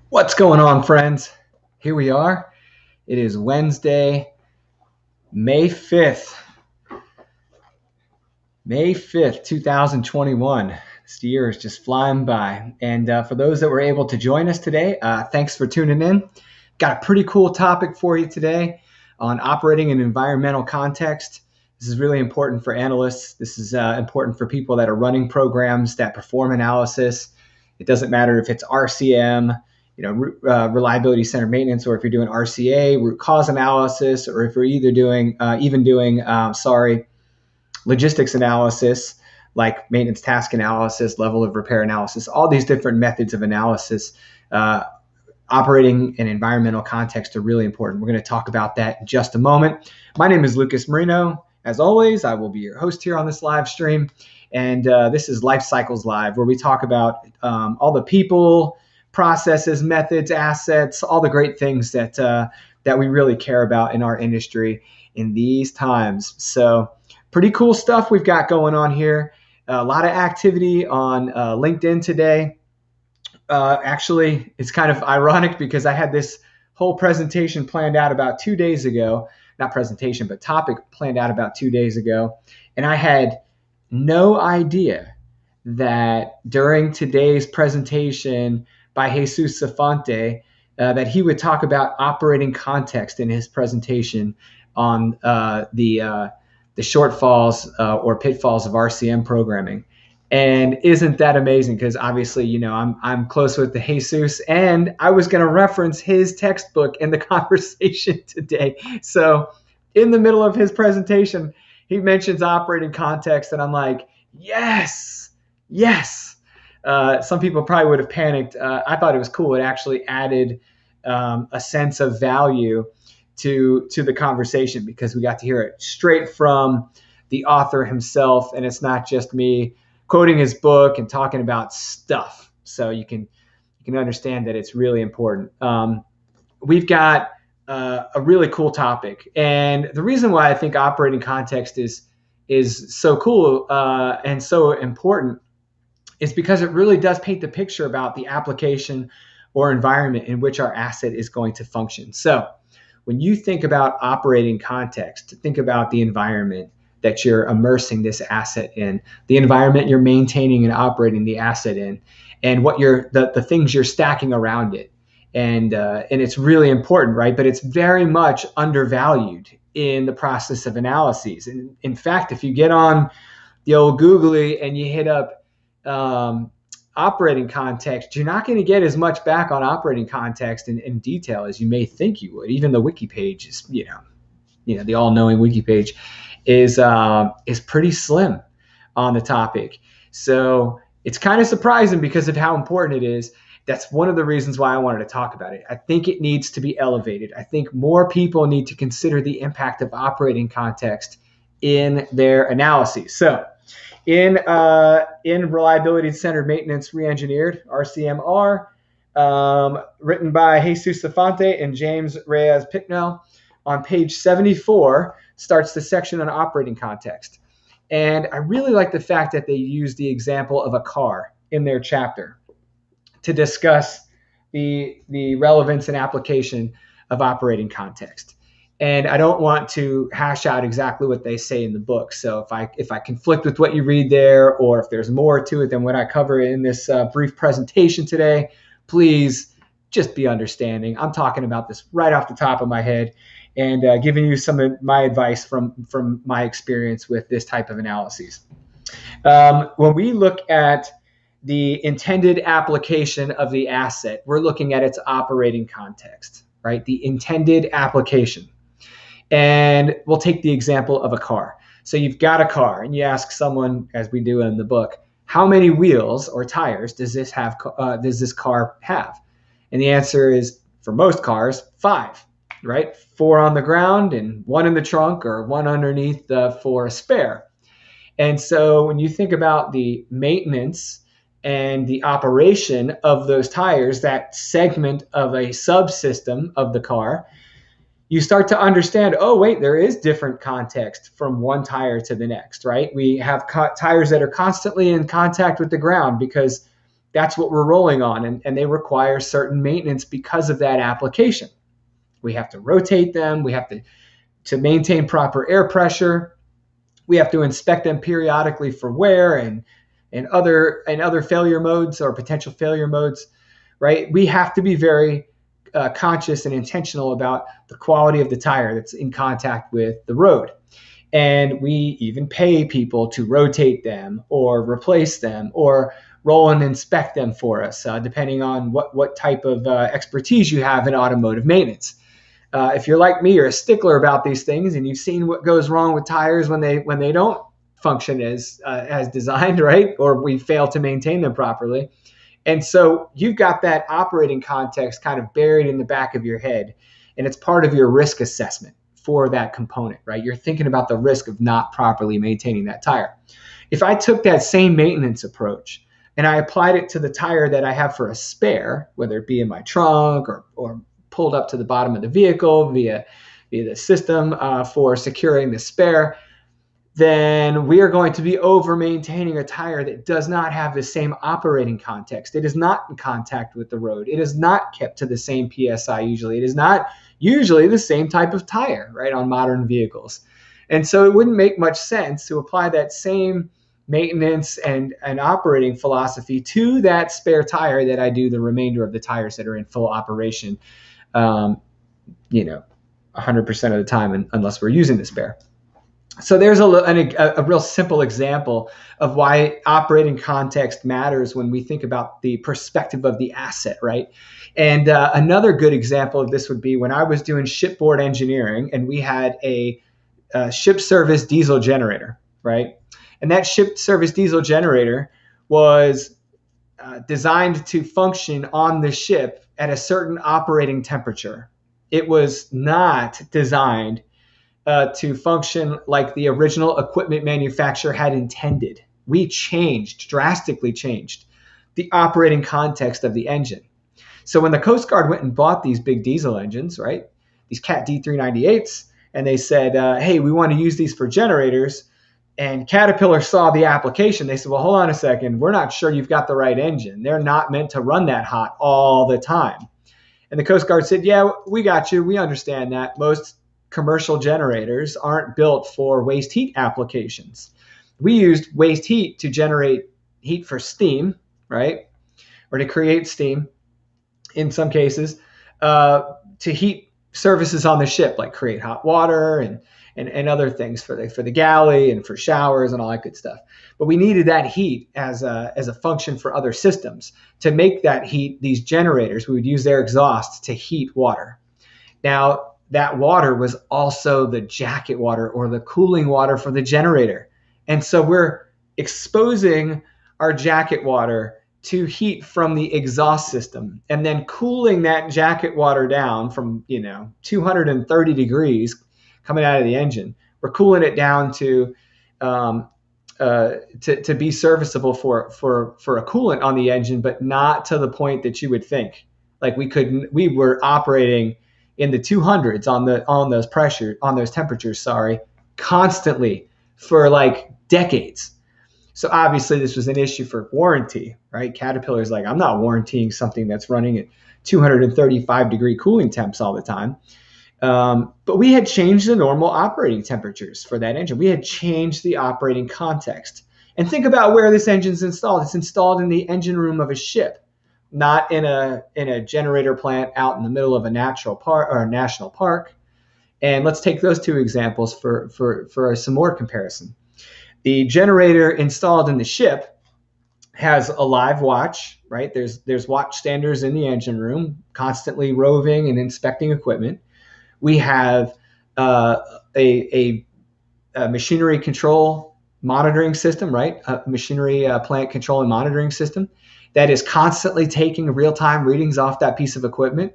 What's going on, friends? Here we are. It is Wednesday, May 5th. May 5th, 2021. This year is just flying by. And for those that were able to join us today, thanks for tuning in. Got a pretty cool topic for you today on operating in environmental context. This is really important for analysts. This is important for people that are running programs that perform analysis. It doesn't matter if it's RCM, reliability center maintenance, or if you're doing RCA, root cause analysis, or if you're either doing logistics analysis, like maintenance task analysis, level of repair analysis, all these different methods of analysis. Operating in environmental context are really important. We're going to talk about that in just a moment. My name is Lucas Marino. As always, I will be your host here on this live stream. And this is Life Cycles Live, where we talk about all the people, processes, methods, assets, all the great things that we really care about in our industry in these times. So pretty cool stuff we've got going on here. A lot of activity on LinkedIn today. Actually, it's kind of ironic because I had this whole presentation planned out about 2 days ago. Not presentation, but topic planned out about 2 days ago. And I had no idea that during today's presentation by Jesus Safante, that he would talk about operating context in his presentation on the shortfalls or pitfalls of RCM programming. And isn't that amazing? Because obviously, I'm close with the Jesus, and I was going to reference his textbook in the conversation today. So in the middle of his presentation, he mentions operating context, and I'm like, yes. Some people probably would have panicked. I thought it was cool. It actually added a sense of value to the conversation because we got to hear it straight from the author himself, and it's not just me quoting his book and talking about stuff. So you can understand that it's really important. We've got a really cool topic, and the reason why I think operating context is so cool and so important is because it really does paint the picture about the application or environment in which our asset is going to function. So when you think about operating context, think about the environment that you're immersing this asset in, the environment you're maintaining and operating the asset in, and what the things you're stacking around it. And it's really important, right? But it's very much undervalued in the process of analyses. And in fact, if you get on the old Googly and you hit up operating context, you're not going to get as much back on operating context in detail as you may think you would. Even the wiki page is, the all-knowing wiki page is pretty slim on the topic. So it's kind of surprising because of how important it is. That's one of the reasons why I wanted to talk about it. I think it needs to be elevated. I think more people need to consider the impact of operating context in their analyses. So in Reliability Centered Maintenance Reengineered, RCMR, written by Jesus Safante and James Reyes Picknell, on page 74 starts the section on operating context. And I really like the fact that they use the example of a car in their chapter to discuss the relevance and application of operating context. And I don't want to hash out exactly what they say in the book. So if I conflict with what you read there, or if there's more to it than what I cover in this brief presentation today, please just be understanding. I'm talking about this right off the top of my head and giving you some of my advice from my experience with this type of analyses. When we look at the intended application of the asset, we're looking at its operating context, right? The intended application. And we'll take the example of a car. So you've got a car and you ask someone, as we do in the book, how many wheels or tires does this car have? And the answer is, for most cars, 5, right? 4 on the ground and 1 in the trunk, or 1 underneath for a spare. And so when you think about the maintenance and the operation of those tires, that segment of a subsystem of the car, you start to understand, oh, wait, there is different context from one tire to the next, right? We have tires that are constantly in contact with the ground because that's what we're rolling on, and they require certain maintenance because of that application. We have to rotate them. We have to maintain proper air pressure. We have to inspect them periodically for wear and other failure modes or potential failure modes, right? We have to be very conscious and intentional about the quality of the tire that's in contact with the road. And we even pay people to rotate them or replace them or roll and inspect them for us, depending on what type of expertise you have in automotive maintenance. If you're like me, you're a stickler about these things, and you've seen what goes wrong with tires when they don't function as designed, right? Or we fail to maintain them properly. And so you've got that operating context kind of buried in the back of your head, and it's part of your risk assessment for that component, right? You're thinking about the risk of not properly maintaining that tire. If I took that same maintenance approach and I applied it to the tire that I have for a spare, whether it be in my trunk or pulled up to the bottom of the vehicle via the system for securing the spare, then we are going to be over maintaining a tire that does not have the same operating context. It is not in contact with the road. It is not kept to the same PSI usually. It is not usually the same type of tire, right, on modern vehicles. And so it wouldn't make much sense to apply that same maintenance and operating philosophy to that spare tire that I do the remainder of the tires that are in full operation, 100% of the time, unless we're using the spare. So there's a real simple example of why operating context matters when we think about the perspective of the asset, right? And another good example of this would be when I was doing shipboard engineering, and we had a ship service diesel generator, right? And that ship service diesel generator was designed to function on the ship at a certain operating temperature. It was not designed to function like the original equipment manufacturer had intended. We drastically changed the operating context of the engine. So when the Coast Guard went and bought these big diesel engines, right, these Cat D398s, and they said, hey, we want to use these for generators, and Caterpillar saw the application, they said, well, hold on a second, we're not sure you've got the right engine. They're not meant to run that hot all the time. And the Coast Guard said, yeah, we got you. We understand that. Most commercial generators aren't built for waste heat applications. We used waste heat to generate heat for steam, right? Or to create steam in some cases, to heat services on the ship, like create hot water and other things for the galley and for showers and all that good stuff. But we needed that heat as a function for other systems. To make that heat, these generators, we would use their exhaust to heat water. Now, that water was also the jacket water or the cooling water for the generator. And so we're exposing our jacket water to heat from the exhaust system and then cooling that jacket water down from 230 degrees coming out of the engine. We're cooling it down to be serviceable for a coolant on the engine, but not to the point that you would think. Like we were operating in the 200s on those temperatures, constantly for like decades. So obviously this was an issue for warranty, right? Caterpillar's like, I'm not warrantying something that's running at 235 degree cooling temps all the time. But we had changed the normal operating temperatures for that engine. We had changed the operating context. And think about where this engine's installed. It's installed in the engine room of a ship, not in a generator plant out in the middle of a natural park or a national park. And let's take those two examples for some more comparison. The generator installed in the ship has a live watch, right? There's watch standers in the engine room, constantly roving and inspecting equipment. We have a machinery control monitoring system, right? A machinery plant control and monitoring system that is constantly taking real-time readings off that piece of equipment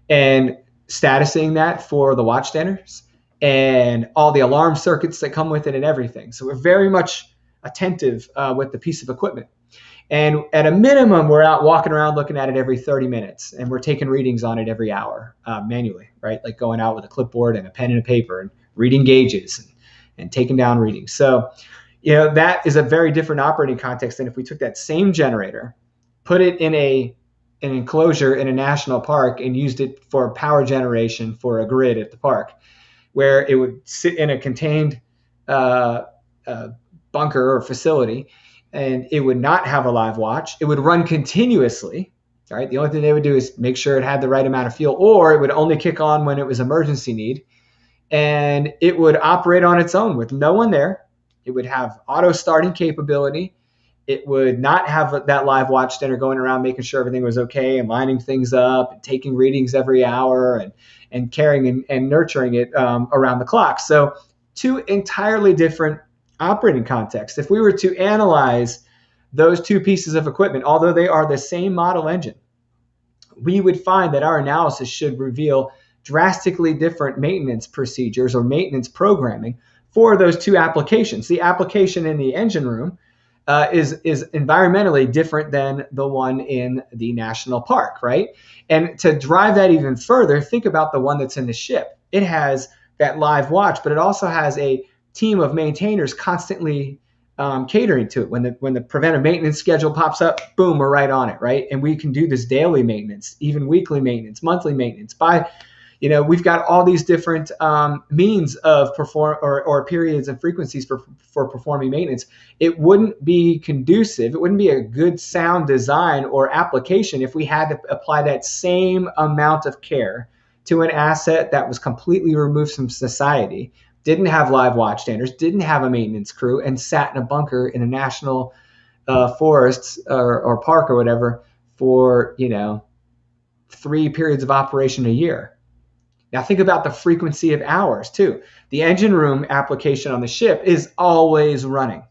and statusing that for the watch standers and all the alarm circuits that come with it and everything. So we're very much attentive with the piece of equipment. And at a minimum, we're out walking around looking at it every 30 minutes, and we're taking readings on it every hour manually, right? Like going out with a clipboard and a pen and a paper and reading gauges and taking down readings. So, that is a very different operating context than if we took that same generator put it in an enclosure in a national park and used it for power generation for a grid at the park, where it would sit in a contained uh, uh, bunker or facility, and it would not have a live watch. It would run continuously. All right. The only thing they would do is make sure it had the right amount of fuel, or it would only kick on when it was emergency need. And it would operate on its own with no one there. It would have auto starting capability. It would not have that live watch center going around making sure everything was okay and lining things up and taking readings every hour and caring and nurturing it around the clock. So two entirely different operating contexts. If we were to analyze those two pieces of equipment, although they are the same model engine, we would find that our analysis should reveal drastically different maintenance procedures or maintenance programming for those two applications. The application in the engine room is environmentally different than the one in the national park, right? And to drive that even further, think about the one that's in the ship. It has that live watch, but it also has a team of maintainers constantly catering to it. When the preventive maintenance schedule pops up, boom, we're right on it, right? And we can do this daily maintenance, even weekly maintenance, monthly maintenance. We've got all these different means of perform or periods and frequencies for performing maintenance. It wouldn't be conducive. It wouldn't be a good sound design or application if we had to apply that same amount of care to an asset that was completely removed from society, didn't have live watch standards, didn't have a maintenance crew, and sat in a bunker in a national forest or park or whatever for 3 periods of operation a year. Now think about the frequency of hours too. The engine room application on the ship is always running.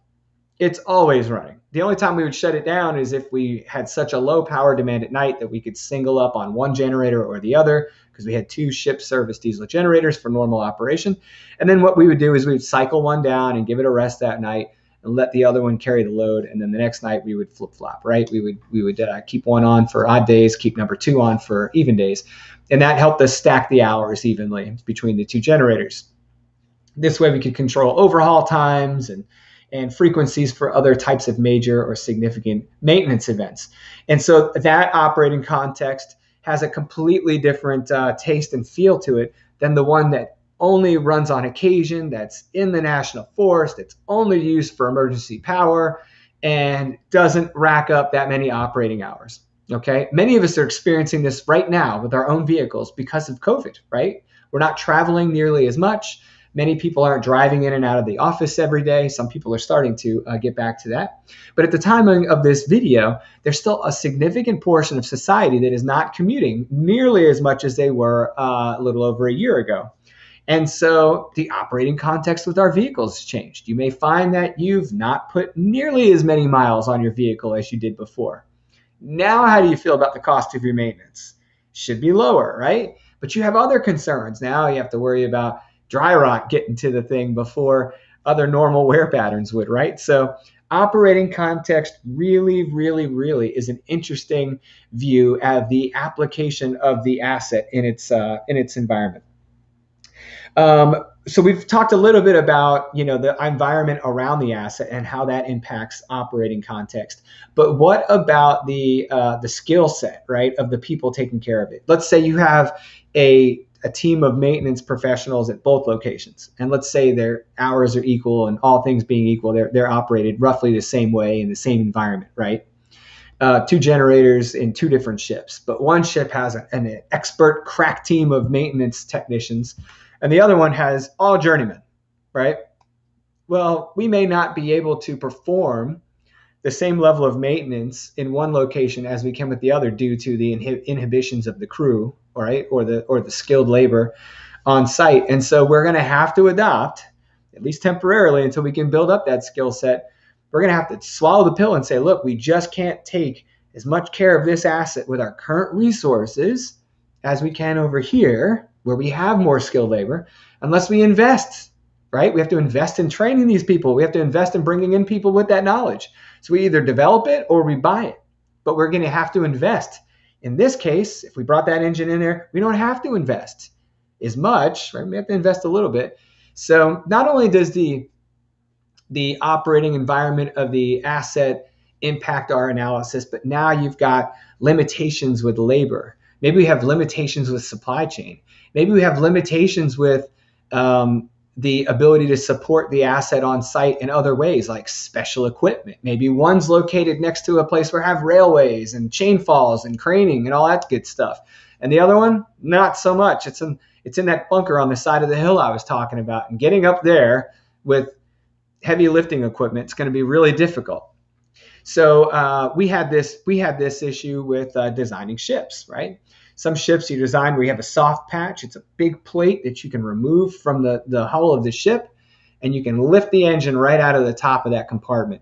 It's always running. The only time we would shut it down is if we had such a low power demand at night that we could single up on one generator or the other, because we had 2 ship service diesel generators for normal operation. And then what we would do is we'd cycle one down and give it a rest that night and let the other one carry the load. And then the next night we would flip flop, right? We would keep one on for odd days, keep number 2 on for even days. And that helped us stack the hours evenly between the 2 generators. This way we could control overhaul times and frequencies for other types of major or significant maintenance events. And so that operating context has a completely different taste and feel to it than the one that only runs on occasion, that's in the national forest, it's only used for emergency power, and doesn't rack up that many operating hours. Okay, many of us are experiencing this right now with our own vehicles because of COVID, right? We're not traveling nearly as much. Many people aren't driving in and out of the office every day. Some people are starting to get back to that. But at the time of this video, there's still a significant portion of society that is not commuting nearly as much as they were a little over a year ago. And so the operating context with our vehicles has changed. You may find that you've not put nearly as many miles on your vehicle as you did before. Now, how do you feel about the cost of your maintenance? Should be lower, right? But you have other concerns. Now you have to worry about dry rot getting to the thing before other normal wear patterns would, right? So operating context really, really, really is an interesting view of the application of the asset in its environment. So we've talked a little bit about, the environment around the asset and how that impacts operating context. But what about the skill set, right, of the people taking care of it? Let's say you have a team of maintenance professionals at both locations, and let's say their hours are equal, and all things being equal, they're operated roughly the same way in the same environment, right? 2 generators in 2 different ships, but one ship has an expert crack team of maintenance technicians, and the other one has all journeymen, right? Well, we may not be able to perform the same level of maintenance in one location as we can with the other due to the inhibitions of the crew, right, or the skilled labor on site. And so we're going to have to adopt, at least temporarily, until we can build up that skill set. We're going to have to swallow the pill and say, look, we just can't take as much care of this asset with our current resources as we can over here, where we have more skilled labor, unless we invest, right? We have to invest in training these people. We have to invest in bringing in people with that knowledge. So we either develop it or we buy it, but we're going to have to invest. In this case, if we brought that engine in there, we don't have to invest as much, right? We have to invest a little bit. So not only does the operating environment of the asset impact our analysis, but now you've got limitations with labor. Maybe we have limitations with supply chain. Maybe we have limitations with the ability to support the asset on site in other ways, like special equipment. Maybe one's located next to a place where have railways and chain falls and craning and all that good stuff. And the other one, not so much. It's in that bunker on the side of the hill I was talking about. And getting up there with heavy lifting equipment is going to be really difficult. So we had this issue with designing ships, right? Some ships you design where you have a soft patch. It's a big plate that you can remove from the hull of the ship, and you can lift the engine right out of the top of that compartment.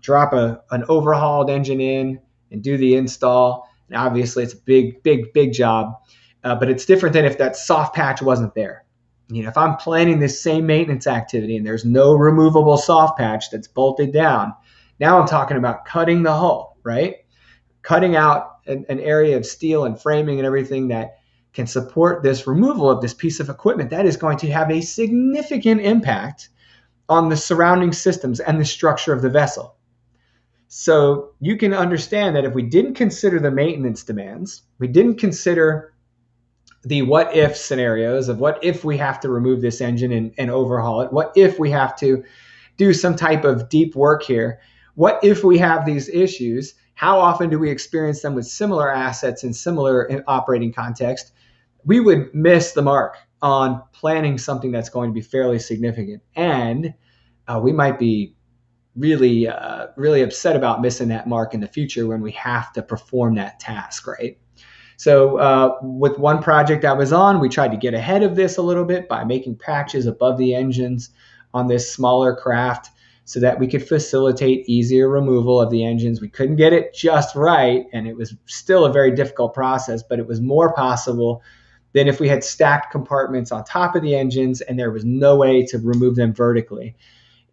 Drop an overhauled engine in and do the install. And obviously, it's a big job, but it's different than if that soft patch wasn't there. If I'm planning this same maintenance activity and there's no removable soft patch that's bolted down, now I'm talking about cutting the hull, right? Cutting out an area of steel and framing and everything that can support this removal of this piece of equipment. That is going to have a significant impact on the surrounding systems and the structure of the vessel. So you can understand that if we didn't consider the maintenance demands, we didn't consider the what if scenarios of what if we have to remove this engine and overhaul it, what if we have to do some type of deep work here, what if we have these issues, how often do we experience them with similar assets in similar operating context, we would miss the mark on planning something that's going to be fairly significant. And we might be really upset about missing that mark in the future when we have to perform that task, right? So with one project I was on, we tried to get ahead of this a little bit by making patches above the engines on this smaller craft so that we could facilitate easier removal of the engines. We couldn't get it just right, and it was still a very difficult process, but it was more possible than if we had stacked compartments on top of the engines and there was no way to remove them vertically.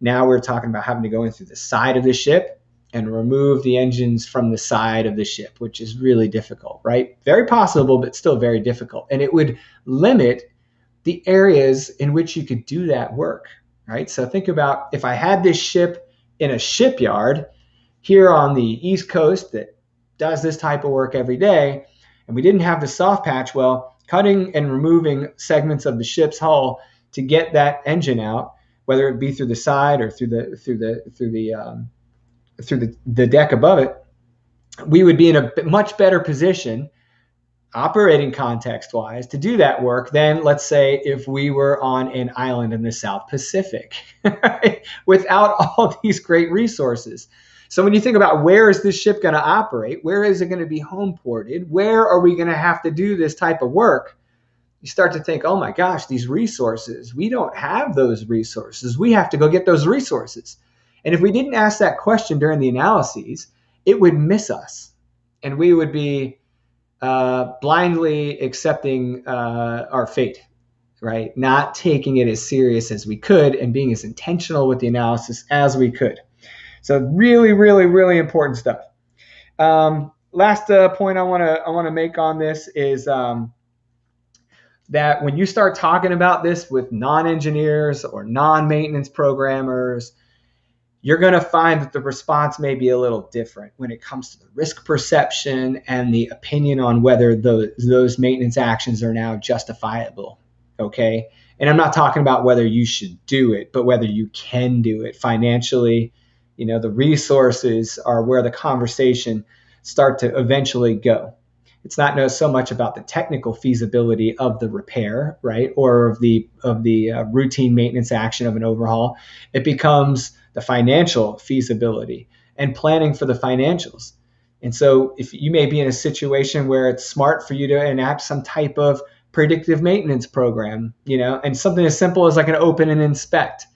Now we're talking about having to go in through the side of the ship and remove the engines from the side of the ship, which is really difficult, right? Very possible, but still very difficult. And it would limit the areas in which you could do that work, right? So think about if I had this ship in a shipyard here on the East Coast that does this type of work every day, and we didn't have the soft patch, well, cutting and removing segments of the ship's hull to get that engine out, whether it be through the side or through the deck above it, we would be in a much better position operating context-wise to do that work than, let's say, if we were on an island in the South Pacific, right? Without all these great resources. So when you think about where is this ship going to operate, where is it going to be home ported, where are we going to have to do this type of work, you start to think, oh my gosh, these resources, we don't have those resources. We have to go get those resources. And if we didn't ask that question during the analyses, it would miss us. And we would be blindly accepting our fate, right? Not taking it as serious as we could and being as intentional with the analysis as we could. So really, really, really important stuff. Last point I want to make on this is that when you start talking about this with non-engineers or non-maintenance programmers, you're going to find that the response may be a little different when it comes to the risk perception and the opinion on whether those maintenance actions are now justifiable, okay? And I'm not talking about whether you should do it, but whether you can do it financially. The resources are where the conversation start to eventually go. It's not so much about the technical feasibility of the repair, right, or of the routine maintenance action of an overhaul. It becomes the financial feasibility and planning for the financials. And so if you may be in a situation where it's smart for you to enact some type of predictive maintenance program, and something as simple as like an open and inspect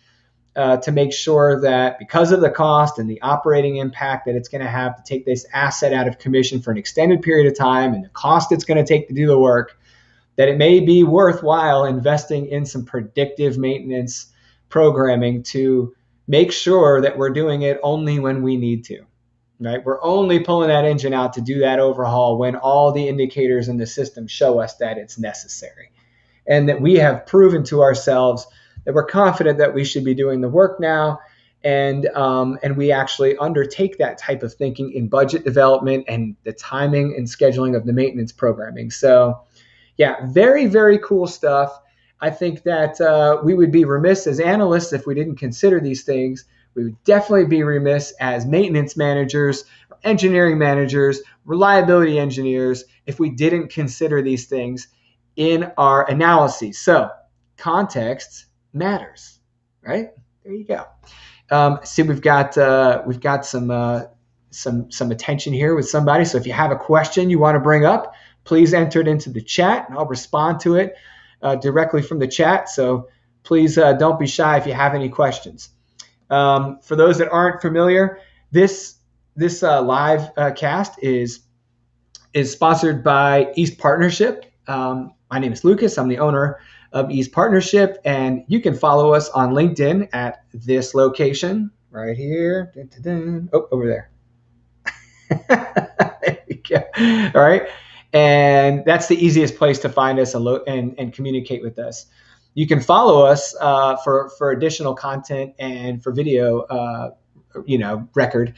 to make sure that because of the cost and the operating impact that it's going to have to take this asset out of commission for an extended period of time and the cost it's going to take to do the work, that it may be worthwhile investing in some predictive maintenance programming to make sure that we're doing it only when we need to, right? We're only pulling that engine out to do that overhaul when all the indicators in the system show us that it's necessary. And that we have proven to ourselves that we're confident that we should be doing the work now, and we actually undertake that type of thinking in budget development and the timing and scheduling of the maintenance programming. So yeah, very, very cool stuff. I think that we would be remiss as analysts if we didn't consider these things. We would definitely be remiss as maintenance managers, engineering managers, reliability engineers if we didn't consider these things in our analyses. So context matters, right? There you go. See, we've got some attention here with somebody. So if you have a question you want to bring up, please enter it into the chat, and I'll respond to it directly from the chat. So please don't be shy if you have any questions. For those that aren't familiar, this live cast is sponsored by East Partnership. My name is Lucas. I'm the owner of East Partnership, and you can follow us on LinkedIn at this location right here. Dun, dun, dun. Oh, over there. There you go. All right. And that's the easiest place to find us and communicate with us. You can follow us for additional content and for video, record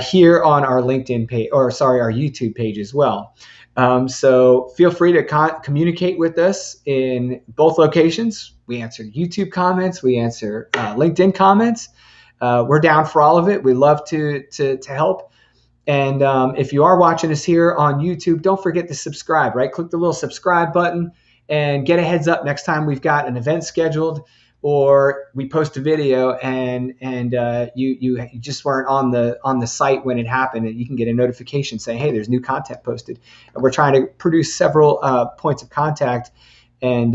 here on our LinkedIn page, our YouTube page as well. So feel free to communicate with us in both locations. We answer YouTube comments. We answer LinkedIn comments. We're down for all of it. We love to help. And if you are watching us here on YouTube, don't forget to subscribe, right? Click the little subscribe button and get a heads up next time we've got an event scheduled or we post a video and you just weren't on the site when it happened, and you can get a notification saying, hey, there's new content posted. And we're trying to produce several points of contact and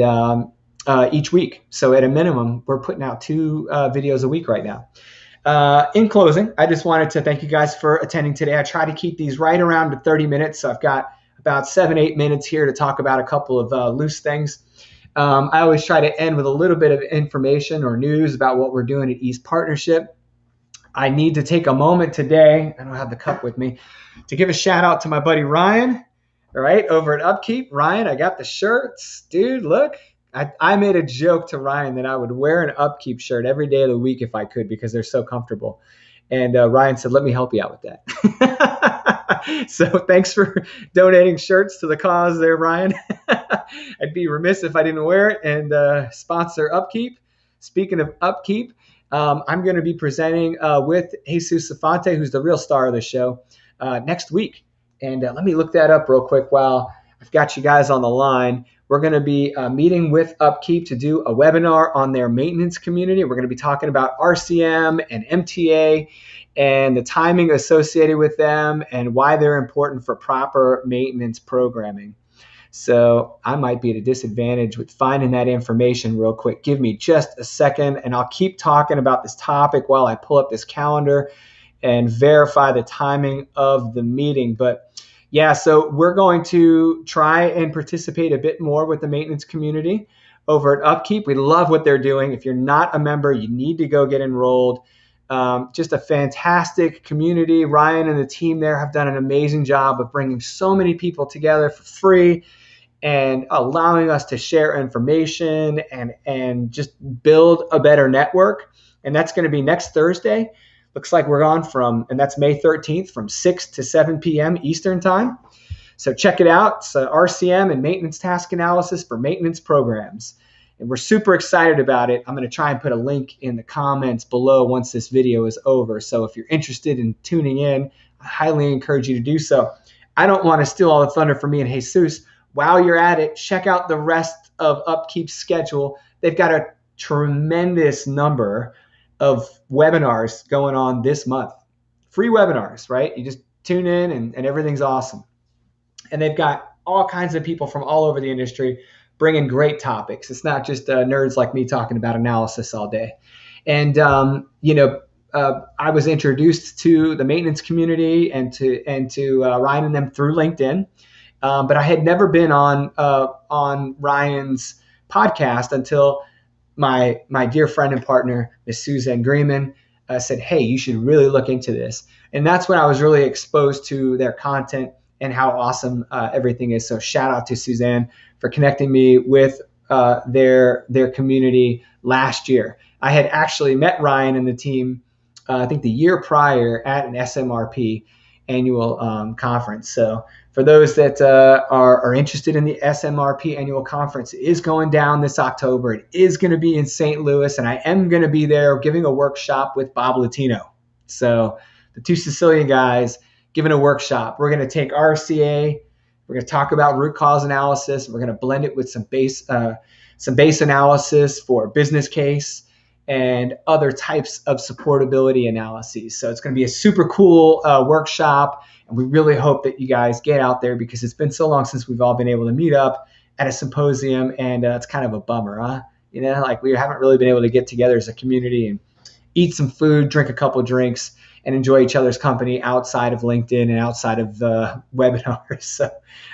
each week. So at a minimum, we're putting out 2 videos a week right now. In closing, I just wanted to thank you guys for attending today. I try to keep these right around 30 minutes. So I've got about 7-8 minutes here to talk about a couple of loose things. I always try to end with a little bit of information or news about what we're doing at East Partnership. I need to take a moment today, I don't have the cup with me, to give a shout out to my buddy Ryan, all right, over at Upkeep. Ryan, I got the shirts. Dude, look. I made a joke to Ryan that I would wear an Upkeep shirt every day of the week if I could because they're so comfortable. And Ryan said, let me help you out with that. So thanks for donating shirts to the cause there, Ryan. I'd be remiss if I didn't wear it and sponsor Upkeep. Speaking of Upkeep, I'm going to be presenting with Jesus Safante, who's the real star of the show, next week. And let me look that up real quick while I've got you guys on the line. We're going to be meeting with Upkeep to do a webinar on their maintenance community. We're going to be talking about RCM and MTA and the timing associated with them and why they're important for proper maintenance programming. So I might be at a disadvantage with finding that information real quick. Give me just a second, and I'll keep talking about this topic while I pull up this calendar and verify the timing of the meeting. But yeah, so we're going to try and participate a bit more with the maintenance community over at Upkeep. We love what they're doing. If you're not a member, you need to go get enrolled. Just a fantastic community. Ryan and the team there have done an amazing job of bringing so many people together for free and allowing us to share information and just build a better network. And that's going to be next Thursday. Looks like we're on and that's May 13th from 6 to 7 p.m. Eastern time. So check it out. It's RCM and maintenance task analysis for maintenance programs. And we're super excited about it. I'm going to try and put a link in the comments below once this video is over. So if you're interested in tuning in, I highly encourage you to do so. I don't want to steal all the thunder from me and Jesus. While you're at it, check out the rest of Upkeep's schedule. They've got a tremendous number of webinars going on this month. Free webinars, right? You just tune in and everything's awesome. And they've got all kinds of people from all over the industry bringing great topics. It's not just nerds like me talking about analysis all day. And, I was introduced to the maintenance community and to Ryan and them through LinkedIn. But I had never been on Ryan's podcast until my dear friend and partner, Ms. Suzanne Greenman, said, hey, you should really look into this. And that's when I was really exposed to their content and how awesome everything is. So shout out to Suzanne for connecting me with their community last year. I had actually met Ryan and the team I think the year prior at an SMRP annual conference. So for those that are interested in the SMRP annual conference, it is going down this October. It is going to be in St. Louis, and I am going to be there giving a workshop with Bob Latino. So the two Sicilian guys giving a workshop. We're going to take RCA. We're going to talk about root cause analysis. We're going to blend it with some base analysis for business case and other types of supportability analyses. So it's going to be a super cool workshop. And we really hope that you guys get out there because it's been so long since we've all been able to meet up at a symposium. And it's kind of a bummer, huh? You know, like we haven't really been able to get together as a community and eat some food, drink a couple drinks, and enjoy each other's company outside of LinkedIn and outside of the webinars. So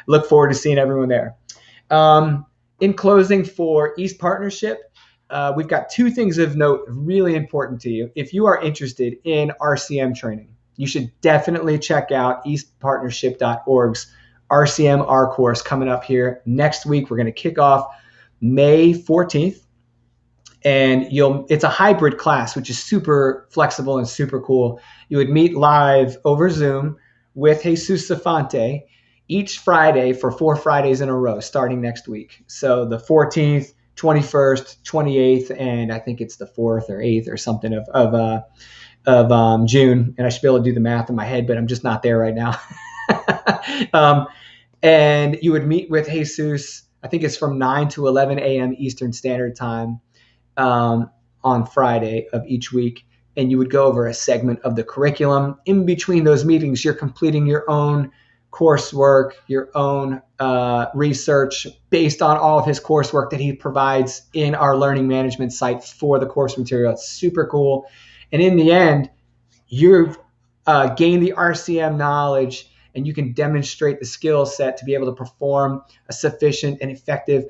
look forward to seeing everyone there. In closing, for East Partnership, we've got two things of note really important to you. If you are interested in RCM training, you should definitely check out eastpartnership.org's RCMR course coming up here next week. We're going to kick off May 14th. And it's a hybrid class, which is super flexible and super cool. You would meet live over Zoom with Jesus Safante each Friday for 4 Fridays in a row, starting next week. So the 14th, 21st, 28th, and I think it's the 4th or 8th or something of June. And I should be able to do the math in my head, but I'm just not there right now. And you would meet with Jesus, I think it's from 9 to 11 a.m. Eastern Standard Time. On Friday of each week, and you would go over a segment of the curriculum. In between those meetings, you're completing your own coursework, your own research based on all of his coursework that he provides in our learning management site for the course material. It's super cool. And in the end, you've gained the RCM knowledge and you can demonstrate the skill set to be able to perform a sufficient and effective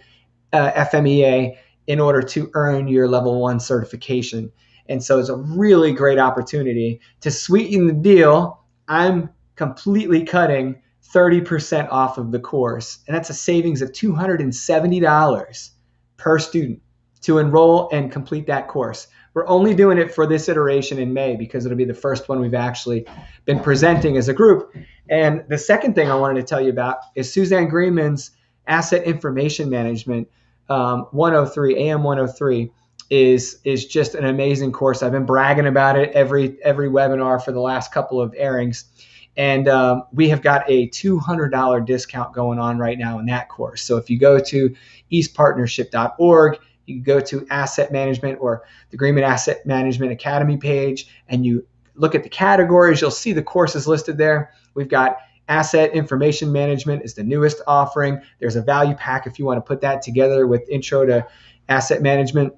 FMEA in order to earn your level 1 certification. And so it's a really great opportunity. To sweeten the deal, I'm completely cutting 30% off of the course. And that's a savings of $270 per student to enroll and complete that course. We're only doing it for this iteration in May because it'll be the first one we've actually been presenting as a group. And the second thing I wanted to tell you about is Suzanne Greenman's Asset Information Management 103, AM 103 is just an amazing course. I've been bragging about it every webinar for the last couple of airings. And we have got a $200 discount going on right now in that course. So if you go to eastpartnership.org, you can go to Asset Management or the Greenman Asset Management Academy page, and you look at the categories, you'll see the courses listed there. We've got Asset Information Management is the newest offering. There's a value pack if you want to put that together with Intro to Asset Management,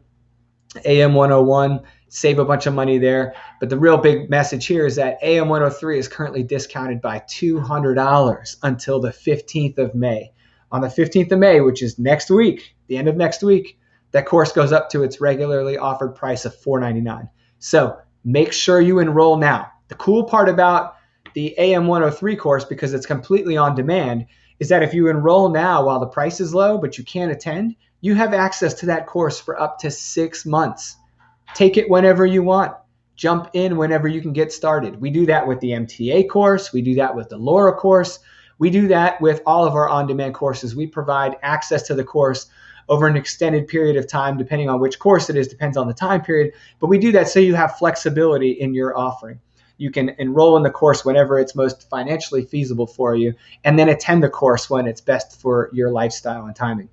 AM 101, save a bunch of money there. But the real big message here is that AM 103 is currently discounted by $200 until the 15th of May. On the 15th of May, which is next week, the end of next week, that course goes up to its regularly offered price of $499. So make sure you enroll now. The cool part about the AM 103 course, because it's completely on demand, is that if you enroll now while the price is low, but you can't attend, you have access to that course for up to 6 months. Take it whenever you want. Jump in whenever you can get started. We do that with the MTA course. We do that with the LoRa course. We do that with all of our on-demand courses. We provide access to the course over an extended period of time, depending on which course it is, depends on the time period. But we do that so you have flexibility in your offering. You can enroll in the course whenever it's most financially feasible for you, and then attend the course when it's best for your lifestyle and timing.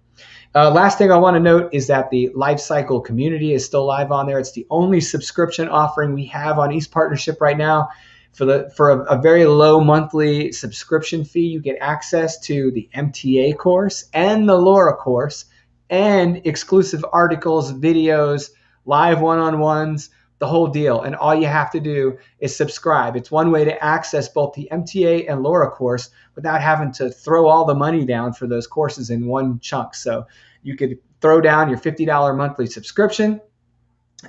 Last thing I want to note is that the Lifecycle community is still live on there. It's the only subscription offering we have on East Partnership right now. For a very low monthly subscription fee, you get access to the MTA course and the LoRa course and exclusive articles, videos, live one-on-ones, the whole deal. And all you have to do is subscribe. It's one way to access both the MTA and LoRa course without having to throw all the money down for those courses in one chunk. So you could throw down your $50 monthly subscription,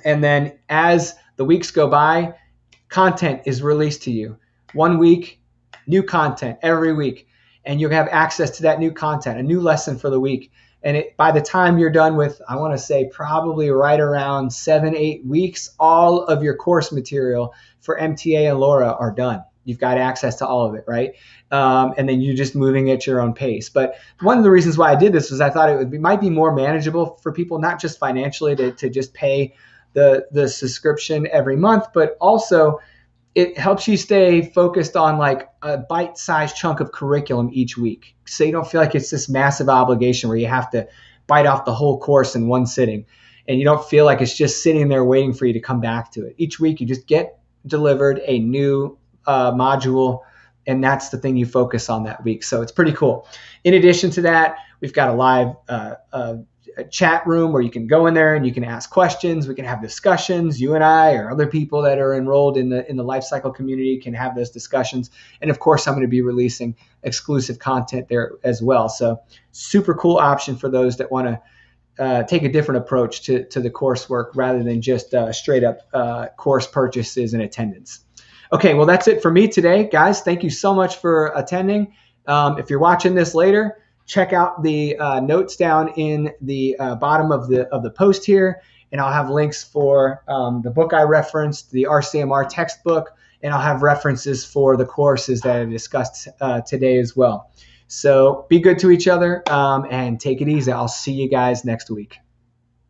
and then as the weeks go by, content is released to you. 1 week, new content every week, and you'll have access to that new content, a new lesson for the week. And by the time you're done with, I want to say probably right around 7-8 weeks, all of your course material for MTA and LoRa are done. You've got access to all of it, right? And then you're just moving at your own pace. But one of the reasons why I did this was I thought might be more manageable for people, not just financially to just pay the subscription every month, but also it helps you stay focused on like a bite-sized chunk of curriculum each week. So you don't feel like it's this massive obligation where you have to bite off the whole course in one sitting. And you don't feel like it's just sitting there waiting for you to come back to it. Each week you just get delivered a new module, and that's the thing you focus on that week. So it's pretty cool. In addition to that, we've got a live a chat room where you can go in there and you can ask questions. We can have discussions. You and I or other people that are enrolled in the lifecycle community can have those discussions. And of course, I'm going to be releasing exclusive content there as well. So super cool option for those that want to take a different approach to the coursework rather than just straight up course purchases and attendance. Okay, well, that's it for me today, guys. Thank you so much for attending. If you're watching this later, check out the notes down in the bottom of the post here, and I'll have links for the book I referenced, the RCMR textbook, and I'll have references for the courses that I discussed today as well. So be good to each other and take it easy. I'll see you guys next week.